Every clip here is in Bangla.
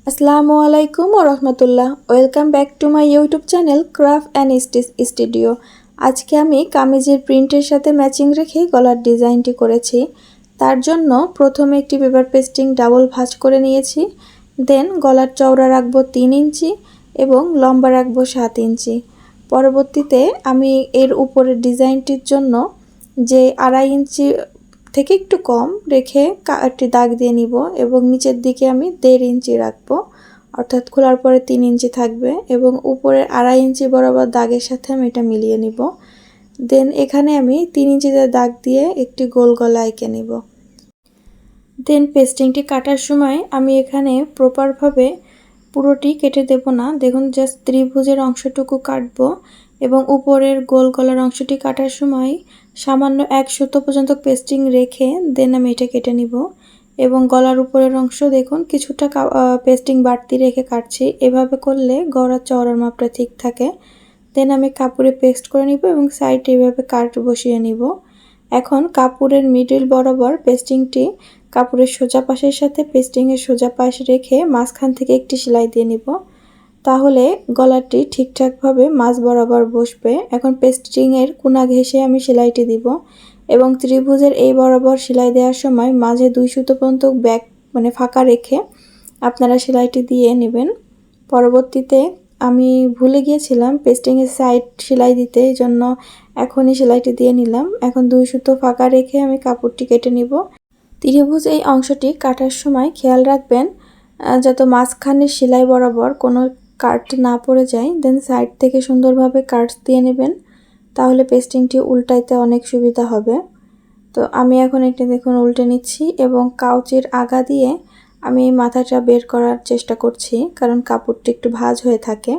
আসসালামু আলাইকুম ওয়া রাহমাতুল্লাহ। Welcome back to my YouTube channel craft and stitch studio. আজকে আমি কামিজের প্রিন্টের সাথে ম্যাচিং রেখে গলার ডিজাইনটি করেছি। তার জন্য প্রথমে একটি পেপার পেস্টিং ডাবল ভাঁজ করে নিয়েছি। দেন গলার চওড়া রাখবো 3 ইঞ্চি এবং লম্বা রাখবো 7 ইঞ্চি। পরবর্তীতে আমি এর উপরের ডিজাইনটির জন্য যে 2.5 ইঞ্চি থেকে একটু কম রেখে একটি দাগ দিয়ে নিব এবং নিচের দিকে আমি 1.5 ইঞ্চি রাখবো, অর্থাৎ খোলার পরে 3 ইঞ্চি থাকবে এবং উপরে 2.5 ইঞ্চি বরাবর দাগের সাথে আমি এটা মিলিয়ে নিব। দেন এখানে আমি 3 ইঞ্চিতে দাগ দিয়ে একটি গোল গলা এঁকে নিব। দেন পেস্টিংটি কাটার সময় আমি এখানে প্রপারভাবে পুরোটি কেটে দেব না, দেখুন জাস্ট ত্রিভুজের অংশটুকু কাটবো এবং উপরের গোল গলার অংশটি কাটার সময় সামান্য 1 সুতো পর্যন্ত পেস্টিং রেখে দেন আমি এটা কেটে নিব এবং গলার উপরের অংশ দেখুন কিছুটা পেস্টিং বাড়তি রেখে কাটছি। এভাবে করলে গলার চওড়ার মাপটা ঠিক থাকে। দেন আমি কাপড়ে পেস্ট করে নিব এবং সাইডে এভাবে কাট বসিয়ে নিব। এখন কাপড়ের মিডল বরাবর পেস্টিংটি কাপড়ের সোজা পাশের সাথে পেস্টিংয়ের সোজা পাশ রেখে মাঝখান থেকে একটি সেলাই দিয়ে নিব, তাহলে গলাটি ঠিকঠাকভাবে মাঝ বরাবর বসবে। এখন পেস্টিংয়ের কোনা ঘেঁষে আমি সেলাইটি দিব এবং ত্রিভুজের এই বরাবর সেলাই দেওয়ার সময় মাঝে 2 সুতো পর্যন্ত ব্যাক ফাঁকা রেখে আপনারা সেলাইটি দিয়ে নেবেন। পরবর্তীতে আমি ভুলে গিয়েছিলাম পেস্টিংয়ের সাইড সেলাই দিতে, এই জন্য এখনই সেলাইটি দিয়ে নিলাম। এখন 2 সুতো ফাঁকা রেখে আমি কাপড়টি কেটে নিব। ত্রিভুজ এই অংশটি কাটার সময় খেয়াল রাখবেন যাতে মাঝখানের সেলাই বরাবর কোনো কাট না পড়ে যায়। দেন সাইড থেকে সুন্দরভাবে কাটস দিয়ে নেবেন, তাহলে পেস্টিংটি উল্টাইতে অনেক সুবিধা হবে। তো আমি এখন এটা দেখুন উল্টে নিচ্ছি এবং কাউচের আগা দিয়ে আমি এই মাথাটা বের করার চেষ্টা করছি, কারণ কাপড়টি একটু ভাঁজ হয়ে থাকে।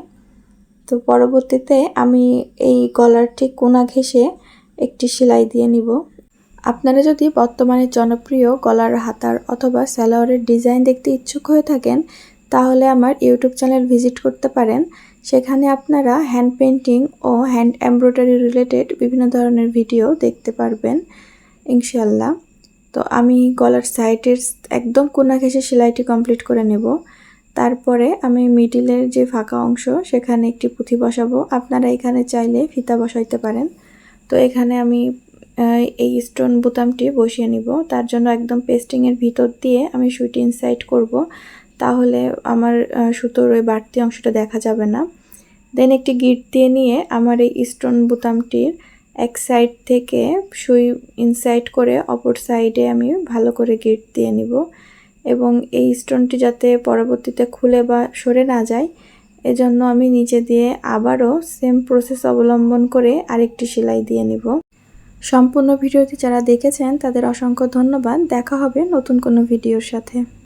তো পরবর্তীতে আমি এই গলার ঠিক কোনা ঘেঁষে একটি সেলাই দিয়ে নিব। আপনারা যদি বর্তমানে জনপ্রিয় গলার হাতার অথবা সালোয়ারের ডিজাইন দেখতে ইচ্ছুক হয়ে থাকেন, তাহলে আমার ইউটিউব চ্যানেল ভিজিট করতে পারেন। সেখানে আপনারা হ্যান্ড পেইন্টিং ও হ্যান্ড এমব্রয়ডারি রিলেটেড বিভিন্ন ধরনের ভিডিও দেখতে পারবেন ইনশাল্লাহ। তো আমি গলার সাইডের একদম কোনা ঘেঁষে সেলাইটি কমপ্লিট করে নেব। তারপরে আমি মিডিলের যে ফাঁকা অংশ সেখানে একটি পুঁথি বসাবো। আপনারা এখানে চাইলে ফিতা বসাইতে পারেন। তো এখানে আমি এই স্টোন বোতামটি বসিয়ে নিব। তার জন্য একদম পেস্টিংয়ের ভিতর দিয়ে আমি সুইটি ইনসাইড করব, তাহলে আমার সুতোর ওই বাড়তি অংশটা দেখা যাবে না। দেন একটি গিট দিয়ে নিয়ে আমার এই স্টোন বোতামটির এক সাইড থেকে সুই ইনসাইড করে অপর সাইডে আমি ভালো করে গিট দিয়ে নিব এবং এই স্টোনটি যাতে পরবর্তীতে খুলে বা সরে না যায়, এজন্য আমি নিচে দিয়ে আবারও সেম প্রসেস অবলম্বন করে আরেকটি সেলাই দিয়ে নিব। সম্পূর্ণ ভিডিওটি যারা দেখেছেন তাদের অসংখ্য ধন্যবাদ। দেখা হবে নতুন কোনো ভিডিওর সাথে।